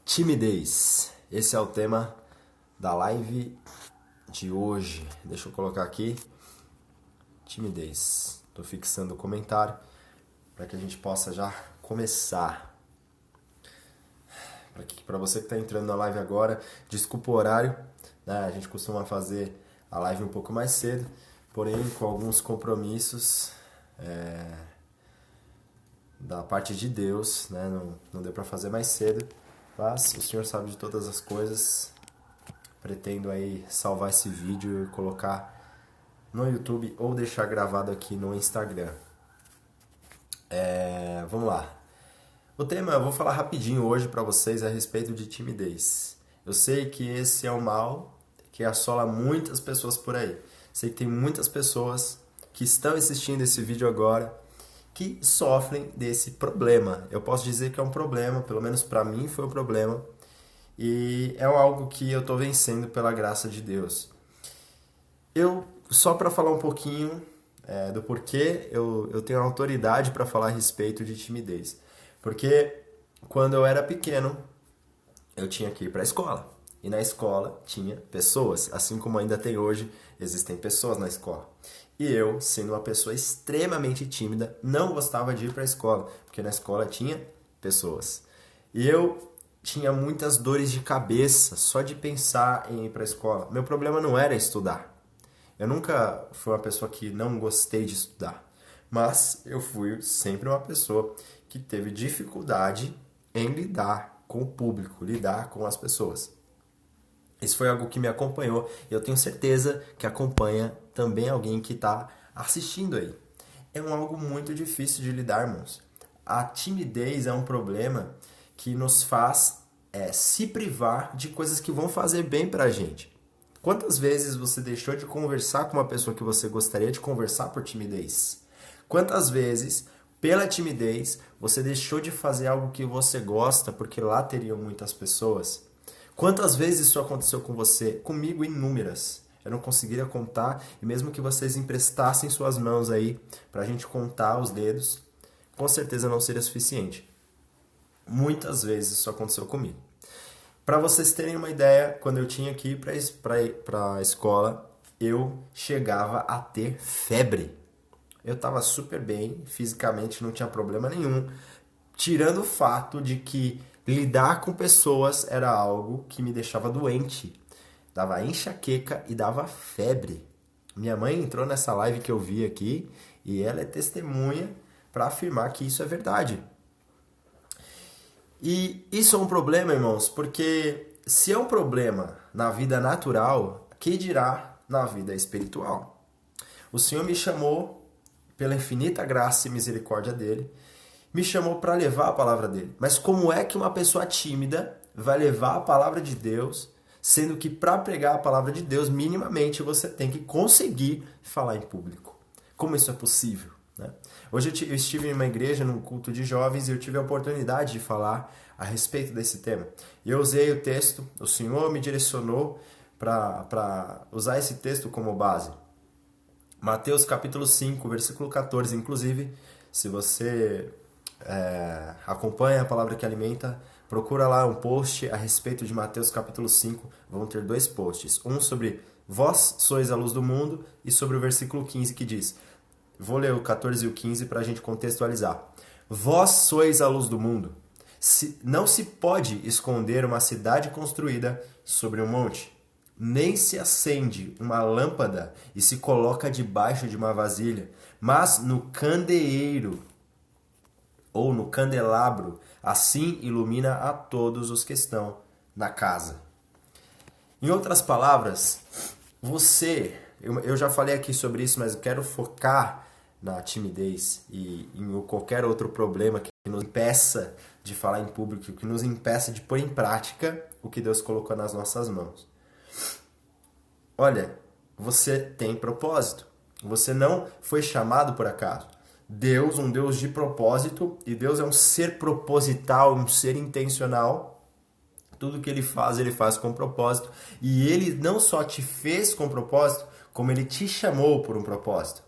Timidez. Esse é o tema da live de hoje. Deixa eu colocar aqui. Timidez. Estou fixando o comentário para que a gente possa já começar. Para você que está entrando na live agora, desculpa o horário, né? A gente costuma fazer a live um pouco mais cedo, porém com alguns compromissos da parte de Deus, né? Não deu para fazer mais cedo, mas o Senhor sabe de todas as coisas. Pretendo aí salvar esse vídeo e colocar no YouTube ou deixar gravado aqui no Instagram. Vamos lá. O tema eu vou falar rapidinho hoje para vocês a respeito de timidez. Eu sei que esse é um mal que assola muitas pessoas por aí. Sei que tem muitas pessoas que estão assistindo esse vídeo agora que sofrem desse problema. Eu posso dizer que é um problema, pelo menos para mim foi um problema. E é algo que eu estou vencendo pela graça de Deus. Só para falar um pouquinho do porquê eu tenho autoridade para falar a respeito de timidez. Porque quando eu era pequeno, eu tinha que ir para a escola. E na escola tinha pessoas, assim como ainda tem hoje, existem pessoas na escola. E eu, sendo uma pessoa extremamente tímida, não gostava de ir para a escola, porque na escola tinha pessoas. E eu tinha muitas dores de cabeça só de pensar em ir para a escola. Meu problema não era estudar. Eu nunca fui uma pessoa que não gostei de estudar, mas eu fui sempre uma pessoa que teve dificuldade em lidar com o público, lidar com as pessoas. Isso foi algo que me acompanhou e eu tenho certeza que acompanha também alguém que está assistindo aí. É algo muito difícil de lidar, irmãos. A timidez é um problema que nos faz se privar de coisas que vão fazer bem pra gente. Quantas vezes você deixou de conversar com uma pessoa que você gostaria de conversar por timidez? Quantas vezes, pela timidez, você deixou de fazer algo que você gosta porque lá teriam muitas pessoas? Quantas vezes isso aconteceu com você? Comigo, inúmeras. Eu não conseguiria contar, e mesmo que vocês emprestassem suas mãos aí pra gente contar os dedos, com certeza não seria suficiente. Muitas vezes isso aconteceu comigo. Para vocês terem uma ideia, quando eu tinha que ir para a escola, eu chegava a ter febre. Eu estava super bem, fisicamente não tinha problema nenhum, tirando o fato de que lidar com pessoas era algo que me deixava doente. Dava enxaqueca e dava febre. Minha mãe entrou nessa live que eu vi aqui e ela é testemunha para afirmar que isso é verdade. E isso é um problema, irmãos, porque se é um problema na vida natural, que dirá na vida espiritual? O Senhor me chamou, pela infinita graça e misericórdia dele, me chamou para levar a palavra dele. Mas como é que uma pessoa tímida vai levar a palavra de Deus, sendo que para pregar a palavra de Deus, minimamente você tem que conseguir falar em público? Como isso é possível? Né? Hoje eu estive em uma igreja, num culto de jovens, e eu tive a oportunidade de falar a respeito desse tema. E eu usei o texto, o Senhor me direcionou para usar esse texto como base. Mateus capítulo 5, versículo 14. Inclusive, se você acompanha a palavra que alimenta, procura lá um post a respeito de Mateus capítulo 5. Vão ter dois posts. Um sobre vós sois a luz do mundo e sobre o versículo 15 que diz... Vou ler o 14 e o 15 para a gente contextualizar. Vós sois a luz do mundo. Não se pode esconder uma cidade construída sobre um monte. Nem se acende uma lâmpada e se coloca debaixo de uma vasilha, mas no candeeiro ou no candelabro. Assim ilumina a todos os que estão na casa. Em outras palavras, eu já falei aqui sobre isso, mas eu quero focar na timidez e em qualquer outro problema que nos impeça de falar em público, que nos impeça de pôr em prática o que Deus colocou nas nossas mãos. Olha, você tem propósito. Você não foi chamado por acaso. Deus, um Deus de propósito, e Deus é um ser proposital, um ser intencional. Tudo que ele faz com propósito. E ele não só te fez com propósito, como ele te chamou por um propósito.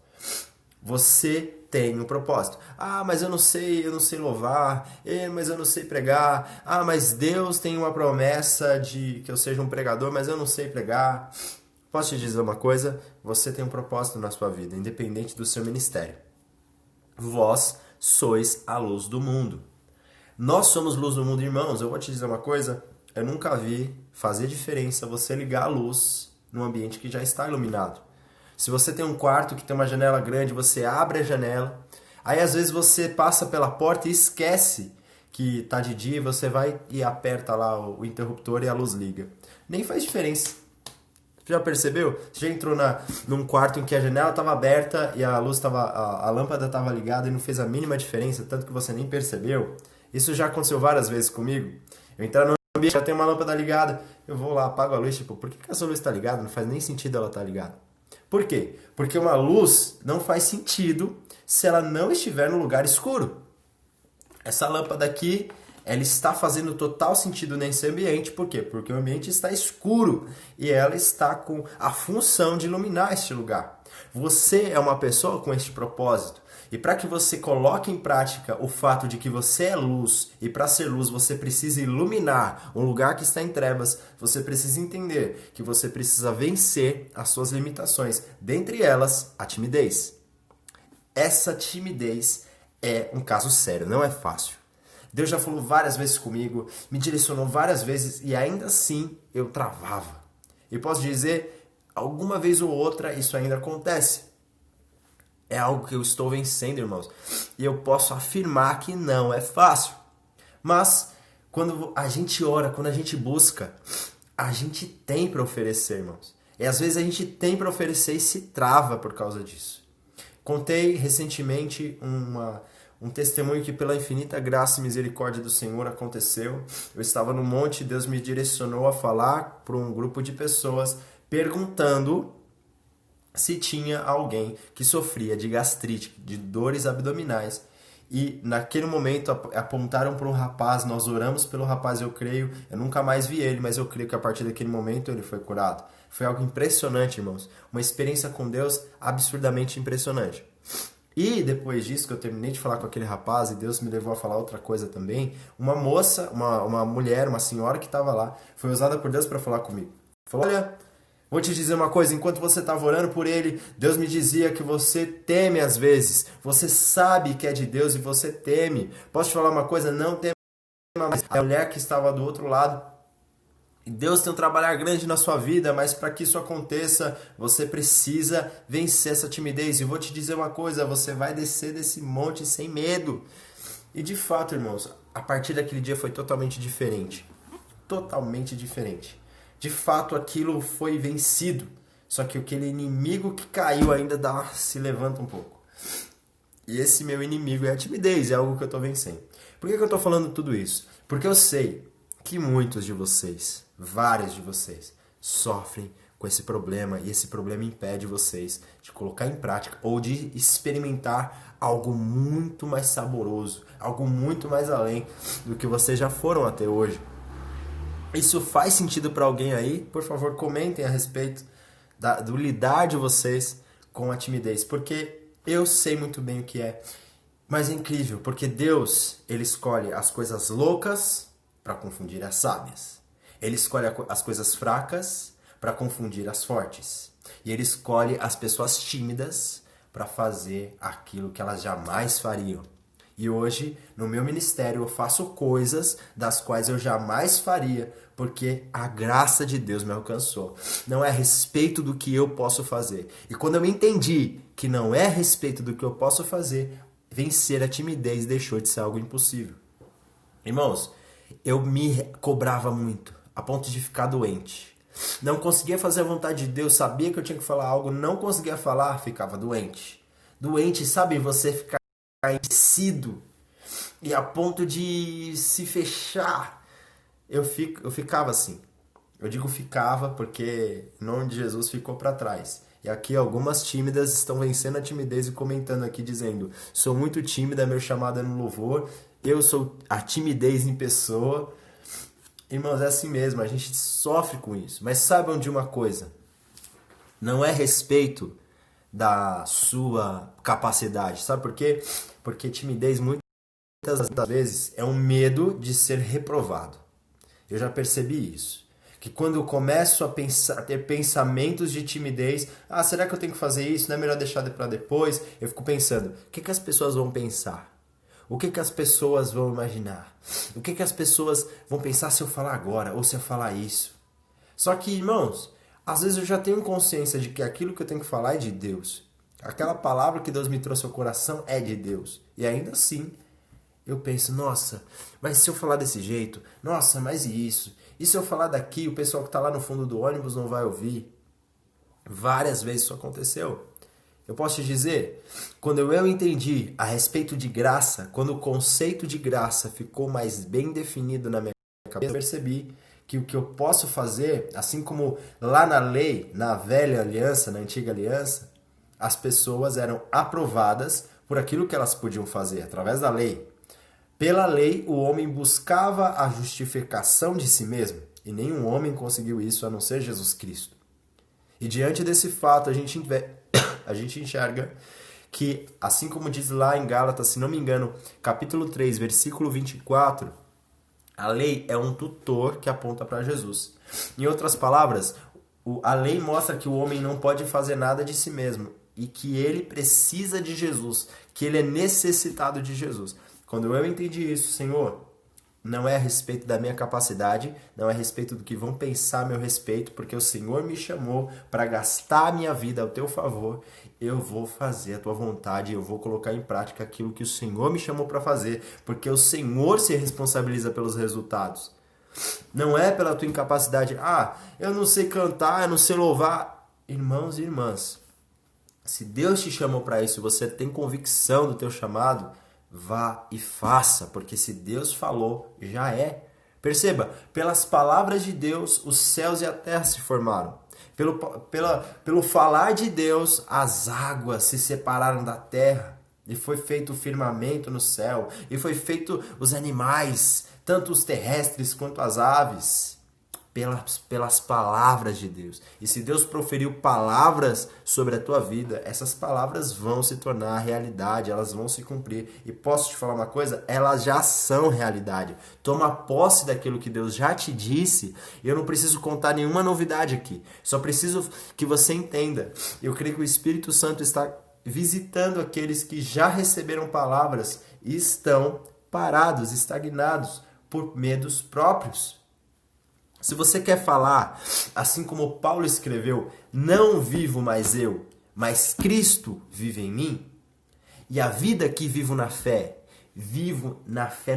Você tem um propósito. Ah, mas eu não sei louvar. Mas eu não sei pregar. Ah, mas Deus tem uma promessa de que eu seja um pregador, mas eu não sei pregar. Posso te dizer uma coisa? Você tem um propósito na sua vida, independente do seu ministério. Vós sois a luz do mundo. Nós somos luz do mundo, irmãos. Eu vou te dizer uma coisa, eu nunca vi fazer diferença você ligar a luz num ambiente que já está iluminado. Se você tem um quarto que tem uma janela grande, você abre a janela, aí às vezes você passa pela porta e esquece que tá de dia, você vai e aperta lá o interruptor e a luz liga. Nem faz diferença. Já percebeu? Você já entrou num quarto em que a janela estava aberta e a luz estava, a lâmpada estava ligada e não fez a mínima diferença, tanto que você nem percebeu? Isso já aconteceu várias vezes comigo. Eu entrar no ambiente, já tem uma lâmpada ligada, eu vou lá, apago a luz, tipo, por que essa luz está ligada? Não faz nem sentido ela estar ligada. Por quê? Porque uma luz não faz sentido se ela não estiver no lugar escuro. Essa lâmpada aqui, ela está fazendo total sentido nesse ambiente. Por quê? Porque o ambiente está escuro e ela está com a função de iluminar este lugar. Você é uma pessoa com este propósito. E para que você coloque em prática o fato de que você é luz, e para ser luz você precisa iluminar um lugar que está em trevas, você precisa entender que você precisa vencer as suas limitações, dentre elas a timidez. Essa timidez é um caso sério, não é fácil. Deus já falou várias vezes comigo, me direcionou várias vezes e ainda assim eu travava. E posso dizer, alguma vez ou outra isso ainda acontece. É algo que eu estou vencendo, irmãos. E eu posso afirmar que não é fácil. Mas quando a gente ora, quando a gente busca, a gente tem para oferecer, irmãos. E às vezes a gente tem para oferecer e se trava por causa disso. Contei recentemente um testemunho que pela infinita graça e misericórdia do Senhor aconteceu. Eu estava no monte e Deus me direcionou a falar para um grupo de pessoas perguntando se tinha alguém que sofria de gastrite, de dores abdominais. E naquele momento apontaram para um rapaz, nós oramos pelo rapaz, eu creio, eu nunca mais vi ele, mas eu creio que a partir daquele momento ele foi curado. Foi algo impressionante, irmãos. Uma experiência com Deus absurdamente impressionante. E depois disso, que eu terminei de falar com aquele rapaz, e Deus me levou a falar outra coisa também, uma moça, uma mulher, uma senhora que estava lá, foi usada por Deus para falar comigo. Falou, olha, vou te dizer uma coisa, enquanto você estava orando por ele, Deus me dizia que você teme às vezes. Você sabe que é de Deus e você teme. Posso te falar uma coisa? Não tema mais. A mulher que estava do outro lado, Deus tem um trabalho grande na sua vida, mas para que isso aconteça, você precisa vencer essa timidez. E vou te dizer uma coisa, você vai descer desse monte sem medo. E de fato, irmãos, a partir daquele dia foi totalmente diferente. Totalmente diferente. De fato, aquilo foi vencido. Só que aquele inimigo que caiu ainda se levanta um pouco. E esse meu inimigo é a timidez, é algo que eu estou vencendo. Por que eu estou falando tudo isso? Porque eu sei que muitos de vocês, vários de vocês, sofrem com esse problema e esse problema impede vocês de colocar em prática ou de experimentar algo muito mais saboroso, algo muito mais além do que vocês já foram até hoje. Isso faz sentido para alguém aí? Por favor, comentem a respeito do lidar de vocês com a timidez, porque eu sei muito bem o que é. Mas é incrível, porque Deus, ele escolhe as coisas loucas para confundir as sábias. Ele escolhe as coisas fracas para confundir as fortes. E ele escolhe as pessoas tímidas para fazer aquilo que elas jamais fariam. E hoje, no meu ministério, eu faço coisas das quais eu jamais faria, porque a graça de Deus me alcançou. Não é a respeito do que eu posso fazer. E quando eu entendi que não é a respeito do que eu posso fazer, vencer a timidez deixou de ser algo impossível. Irmãos, eu me cobrava muito, a ponto de ficar doente. Não conseguia fazer a vontade de Deus, sabia que eu tinha que falar algo, não conseguia falar, ficava doente. Doente, sabe, você ficar enrijecido e a ponto de se fechar. Eu ficava assim. Eu digo ficava porque o nome de Jesus ficou para trás. E aqui algumas tímidas estão vencendo a timidez e comentando aqui dizendo: sou muito tímida, meu chamado é no louvor, eu sou a timidez em pessoa. Irmãos, é assim mesmo, a gente sofre com isso. Mas saibam de uma coisa, não é respeito da sua capacidade. Sabe por quê? Porque timidez muitas das vezes é um medo de ser reprovado. Eu já percebi isso. Que quando eu começo a pensar, ter pensamentos de timidez, será que eu tenho que fazer isso? Não é melhor deixar para depois? Eu fico pensando, o que as pessoas vão pensar? O que as pessoas vão imaginar? O que as pessoas vão pensar se eu falar agora ou se eu falar isso? Só que, irmãos, às vezes eu já tenho consciência de que aquilo que eu tenho que falar é de Deus. Aquela palavra que Deus me trouxe ao coração é de Deus. E ainda assim, eu penso, nossa, mas se eu falar desse jeito, nossa, mas e isso? E se eu falar daqui, o pessoal que está lá no fundo do ônibus não vai ouvir? Várias vezes isso aconteceu. Eu posso te dizer, quando eu entendi a respeito de graça, quando o conceito de graça ficou mais bem definido na minha cabeça, eu percebi que o que eu posso fazer, assim como lá na lei, na velha aliança, na antiga aliança, as pessoas eram aprovadas por aquilo que elas podiam fazer, através da lei. Pela lei, o homem buscava a justificação de si mesmo, e nenhum homem conseguiu isso a não ser Jesus Cristo. E diante desse fato, a gente enxerga que, assim como diz lá em Gálatas, se não me engano, capítulo 3, versículo 24, a lei é um tutor que aponta para Jesus. Em outras palavras, a lei mostra que o homem não pode fazer nada de si mesmo e que ele precisa de Jesus, que ele é necessitado de Jesus. Quando eu entendi isso, Senhor, não é a respeito da minha capacidade, não é a respeito do que vão pensar a meu respeito, porque o Senhor me chamou para gastar a minha vida ao teu favor. Eu vou fazer a tua vontade, eu vou colocar em prática aquilo que o Senhor me chamou para fazer, porque o Senhor se responsabiliza pelos resultados. Não é pela tua incapacidade. Eu não sei cantar, eu não sei louvar. Irmãos e irmãs, se Deus te chamou para isso, você tem convicção do teu chamado, vá e faça, porque se Deus falou, já é. Perceba, pelas palavras de Deus, os céus e a terra se formaram. Pelo falar de Deus, as águas se separaram da terra. E foi feito o firmamento no céu. E foi feito os animais, tanto os terrestres quanto as aves. Pelas palavras de Deus. E se Deus proferiu palavras sobre a tua vida, essas palavras vão se tornar realidade, elas vão se cumprir. E posso te falar uma coisa? Elas já são realidade. Toma posse daquilo que Deus já te disse. Eu não preciso contar nenhuma novidade aqui. Só preciso que você entenda. Eu creio que o Espírito Santo está visitando aqueles que já receberam palavras e estão parados, estagnados por medos próprios. Se você quer falar, assim como Paulo escreveu, não vivo mais eu, mas Cristo vive em mim, e a vida que vivo na fé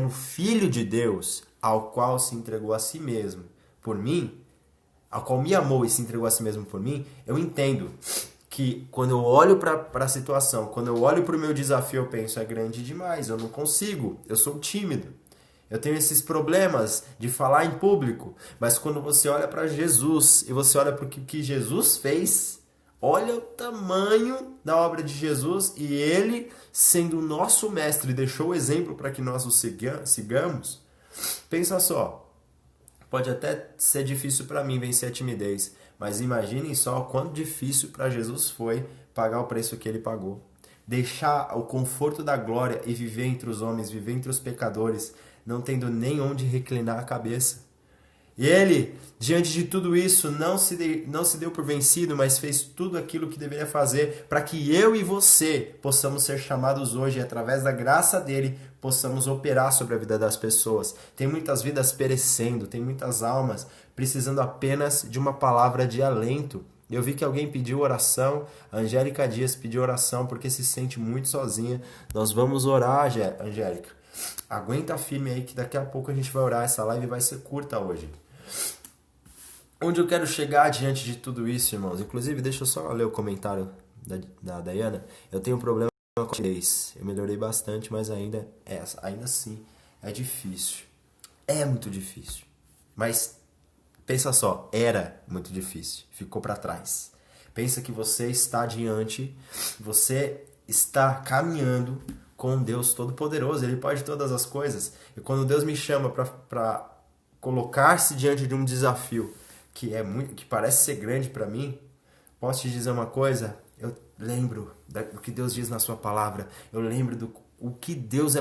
no Filho de Deus, ao qual se entregou a si mesmo por mim, ao qual me amou e se entregou a si mesmo por mim, eu entendo que quando eu olho para a situação, quando eu olho para o meu desafio, eu penso, é grande demais, eu não consigo, eu sou tímido. Eu tenho esses problemas de falar em público, mas quando você olha para Jesus e você olha para o que Jesus fez, olha o tamanho da obra de Jesus e ele, sendo o nosso mestre, deixou o exemplo para que nós o sigamos. Pensa só, pode até ser difícil para mim vencer a timidez, mas imaginem só o quanto difícil para Jesus foi pagar o preço que ele pagou. Deixar o conforto da glória e viver entre os homens, viver entre os pecadores, não tendo nem onde reclinar a cabeça. E ele, diante de tudo isso, não se deu por vencido, mas fez tudo aquilo que deveria fazer para que eu e você possamos ser chamados hoje e, através da graça dele, possamos operar sobre a vida das pessoas. Tem muitas vidas perecendo, tem muitas almas precisando apenas de uma palavra de alento. Eu vi que alguém pediu oração, a Angélica Dias pediu oração porque se sente muito sozinha. Nós vamos orar, Angélica. Aguenta firme aí que daqui a pouco a gente vai orar. Essa live vai ser curta hoje. Onde eu quero chegar diante de tudo isso, irmãos? Inclusive, deixa eu só ler o comentário da Dayana. Eu tenho um problema com a timidez. Eu melhorei bastante, mas ainda assim é difícil. É muito difícil. Mas pensa só, era muito difícil. Ficou para trás. Pensa que você está diante, você está caminhando com Deus Todo-Poderoso, Ele pode todas as coisas. E quando Deus me chama para colocar-se diante de um desafio que parece ser grande para mim, posso te dizer uma coisa? eu lembro do que Deus diz na sua palavra, eu lembro do o que Deus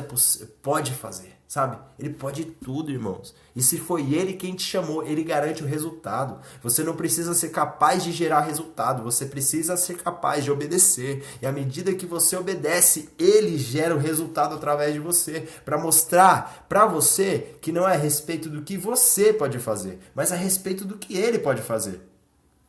pode fazer, sabe? Ele pode tudo, irmãos. E se foi Ele quem te chamou, Ele garante o resultado. Você não precisa ser capaz de gerar resultado, você precisa ser capaz de obedecer. E à medida que você obedece, Ele gera o resultado através de você, para mostrar para você que não é a respeito do que você pode fazer, mas a respeito do que Ele pode fazer.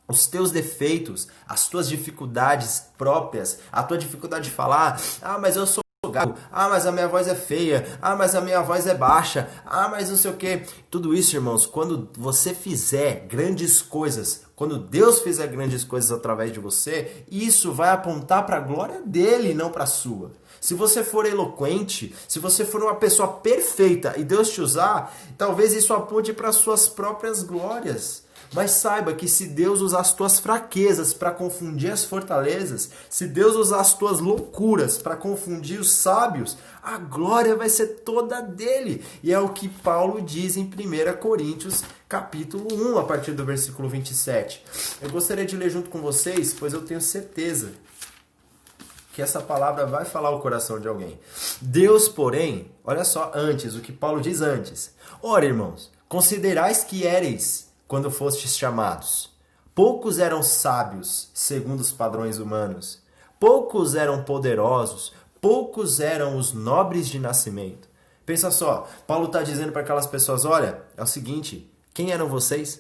Os teus defeitos, as tuas dificuldades próprias, a tua dificuldade de falar, mas eu sou gago, mas a minha voz é feia, mas a minha voz é baixa, mas não sei o que. Tudo isso, irmãos, quando você fizer grandes coisas, quando Deus fizer grandes coisas através de você, isso vai apontar para a glória dele, não para a sua. Se você for eloquente, se você for uma pessoa perfeita e Deus te usar, talvez isso aponte para as suas próprias glórias. Mas saiba que se Deus usar as tuas fraquezas para confundir as fortalezas, se Deus usar as tuas loucuras para confundir os sábios, a glória vai ser toda dele. E é o que Paulo diz em 1 Coríntios, capítulo 1, a partir do versículo 27. Eu gostaria de ler junto com vocês, pois eu tenho certeza que essa palavra vai falar o coração de alguém. Deus, porém, olha só antes, o que Paulo diz antes. Ora, irmãos, considerais que éreis quando fostes chamados. Poucos eram sábios, segundo os padrões humanos. Poucos eram poderosos, poucos eram os nobres de nascimento. Pensa só, Paulo está dizendo para aquelas pessoas, olha, é o seguinte, quem eram vocês?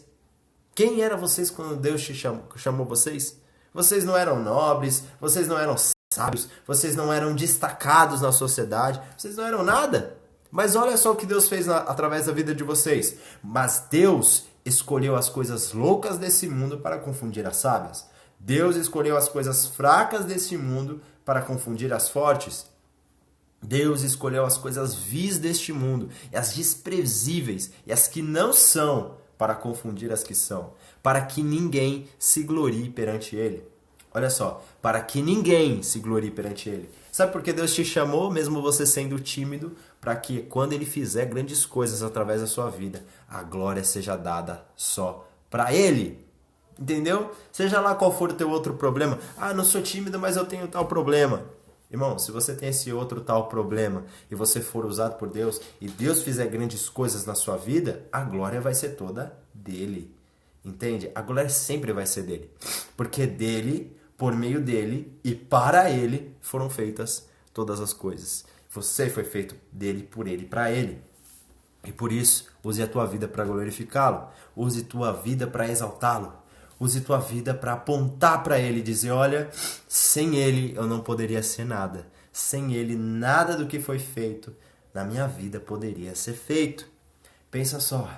Quem eram vocês quando Deus te chamou vocês? Vocês não eram nobres, vocês não eram sábios, vocês não eram destacados na sociedade, vocês não eram nada. Mas olha só o que Deus fez através da vida de vocês. Mas Deus escolheu as coisas loucas desse mundo para confundir as sábias. Deus escolheu as coisas fracas desse mundo para confundir as fortes. Deus escolheu as coisas vis deste mundo, e as desprezíveis, e as que não são, para confundir as que são, para que ninguém se glorie perante Ele. Olha só, para que ninguém se glorie perante Ele. Sabe por que Deus te chamou, mesmo você sendo tímido? Para que quando Ele fizer grandes coisas através da sua vida, a glória seja dada só para Ele. Entendeu? Seja lá qual for o teu outro problema. Não sou tímido, mas eu tenho tal problema. Irmão, se você tem esse outro tal problema e você for usado por Deus e Deus fizer grandes coisas na sua vida, a glória vai ser toda dele. Entende? A glória sempre vai ser dele. Porque dele, por meio dele e para ele foram feitas todas as coisas. Você foi feito dele, por ele e para ele. E por isso, use a tua vida para glorificá-lo. Use tua vida para exaltá-lo. Use tua vida para apontar para ele e dizer, olha, sem ele eu não poderia ser nada. Sem ele, nada do que foi feito na minha vida poderia ser feito. Pensa só,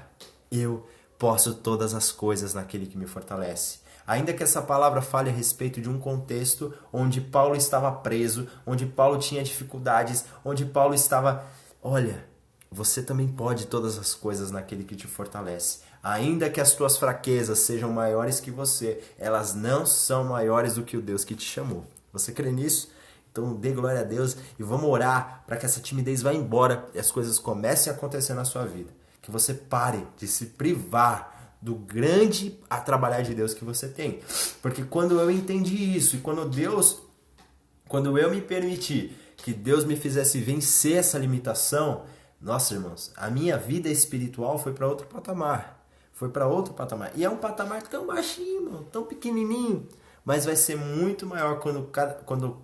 eu posso todas as coisas naquele que me fortalece. Ainda que essa palavra fale a respeito de um contexto onde Paulo estava preso, onde Paulo tinha dificuldades, onde Paulo estava... Olha, você também pode todas as coisas naquele que te fortalece. Ainda que as tuas fraquezas sejam maiores que você, elas não são maiores do que o Deus que te chamou. Você crê nisso? Então dê glória a Deus e vamos orar para que essa timidez vá embora e as coisas comecem a acontecer na sua vida. Que você pare de se privar do grande a trabalhar de Deus que você tem. Porque quando eu entendi isso e quando eu me permiti que Deus me fizesse vencer essa limitação, nossa, irmãos, a minha vida espiritual foi para outro patamar. Foi para outro patamar. E é um patamar tão baixinho, irmão, tão pequenininho, mas vai ser muito maior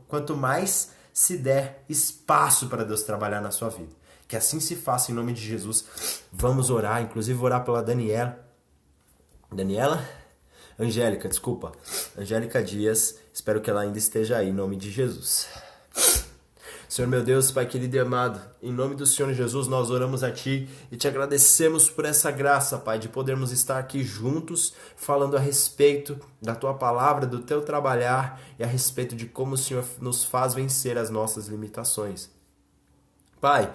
quanto mais se der espaço para Deus trabalhar na sua vida. Que assim se faça em nome de Jesus. Vamos orar, inclusive orar pela Angélica, desculpa. Angélica Dias, espero que ela ainda esteja aí, em nome de Jesus. Senhor meu Deus, Pai querido e amado, em nome do Senhor Jesus nós oramos a Ti e Te agradecemos por essa graça, Pai, de podermos estar aqui juntos, falando a respeito da Tua palavra, do Teu trabalhar e a respeito de como o Senhor nos faz vencer as nossas limitações. Pai,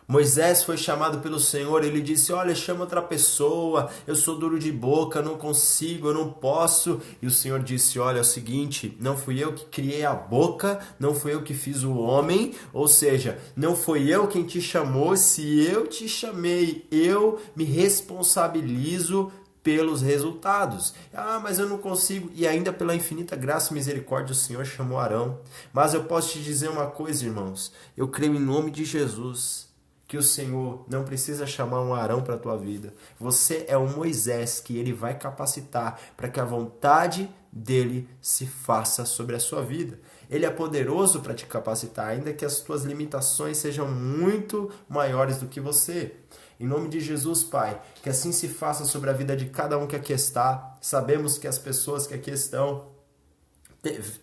Moisés foi chamado pelo Senhor, ele disse, olha, chama outra pessoa, eu sou duro de boca, não consigo, eu não posso. E o Senhor disse, olha, é o seguinte, não fui eu que criei a boca, não fui eu que fiz o homem, ou seja, não foi eu quem te chamou, se eu te chamei, eu me responsabilizo pelos resultados. Ah, mas eu não consigo. E ainda pela infinita graça e misericórdia o Senhor chamou Arão. Mas eu posso te dizer uma coisa, irmãos. Eu creio em nome de Jesus que o Senhor não precisa chamar um Arão para a tua vida. Você é um Moisés que ele vai capacitar para que a vontade dele se faça sobre a sua vida. Ele é poderoso para te capacitar, ainda que as tuas limitações sejam muito maiores do que você. Em nome de Jesus, Pai, que assim se faça sobre a vida de cada um que aqui está. Sabemos que as pessoas que aqui estão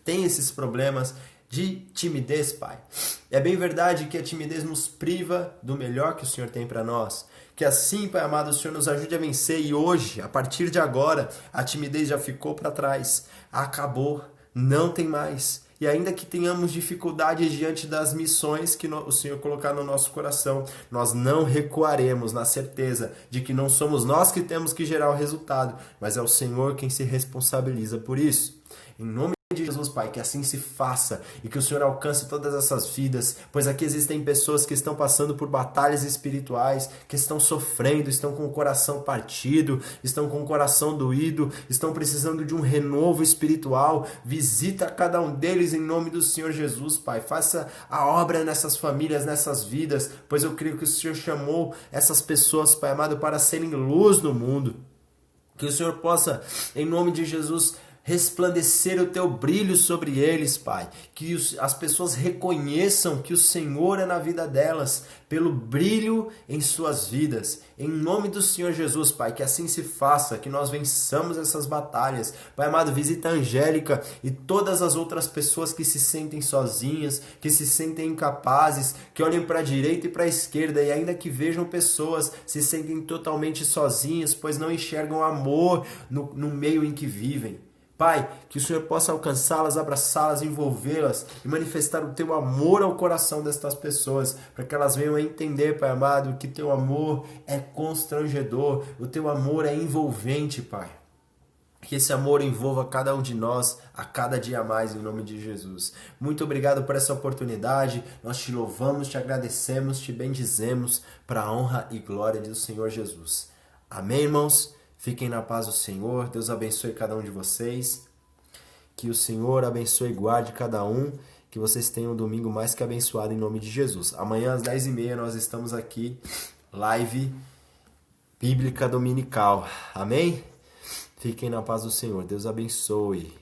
têm esses problemas de timidez, Pai. É bem verdade que a timidez nos priva do melhor que o Senhor tem para nós. Que assim, Pai amado, o Senhor nos ajude a vencer e hoje, a partir de agora, a timidez já ficou para trás. Acabou, não tem mais. E ainda que tenhamos dificuldades diante das missões que o Senhor colocar no nosso coração, nós não recuaremos na certeza de que não somos nós que temos que gerar o resultado, mas é o Senhor quem se responsabiliza por isso. Em nome de Jesus, Pai, que assim se faça e que o Senhor alcance todas essas vidas, pois aqui existem pessoas que estão passando por batalhas espirituais, que estão sofrendo, estão com o coração partido, estão com o coração doído, estão precisando de um renovo espiritual. Visita cada um deles em nome do Senhor Jesus, Pai. Faça a obra nessas famílias, nessas vidas, pois eu creio que o Senhor chamou essas pessoas, Pai amado, para serem luz no mundo. Que o Senhor possa, em nome de Jesus, resplandecer o teu brilho sobre eles, Pai. Que as pessoas reconheçam que o Senhor é na vida delas, pelo brilho em suas vidas. Em nome do Senhor Jesus, Pai, que assim se faça, que nós vençamos essas batalhas. Pai amado, visita a Angélica e todas as outras pessoas que se sentem sozinhas, que se sentem incapazes, que olhem para a direita e para a esquerda e ainda que vejam pessoas, se sentem totalmente sozinhas, pois não enxergam amor no meio em que vivem. Pai, que o Senhor possa alcançá-las, abraçá-las, envolvê-las e manifestar o teu amor ao coração destas pessoas, para que elas venham a entender, Pai amado, que teu amor é constrangedor, o teu amor é envolvente, Pai. Que esse amor envolva cada um de nós a cada dia mais, em nome de Jesus. Muito obrigado por essa oportunidade. Nós te louvamos, te agradecemos, te bendizemos para a honra e glória do Senhor Jesus. Amém, irmãos? Fiquem na paz do Senhor. Deus abençoe cada um de vocês. Que o Senhor abençoe e guarde cada um. Que vocês tenham um domingo mais que abençoado em nome de Jesus. Amanhã às 10h30 nós estamos aqui, live bíblica dominical. Amém? Fiquem na paz do Senhor. Deus abençoe.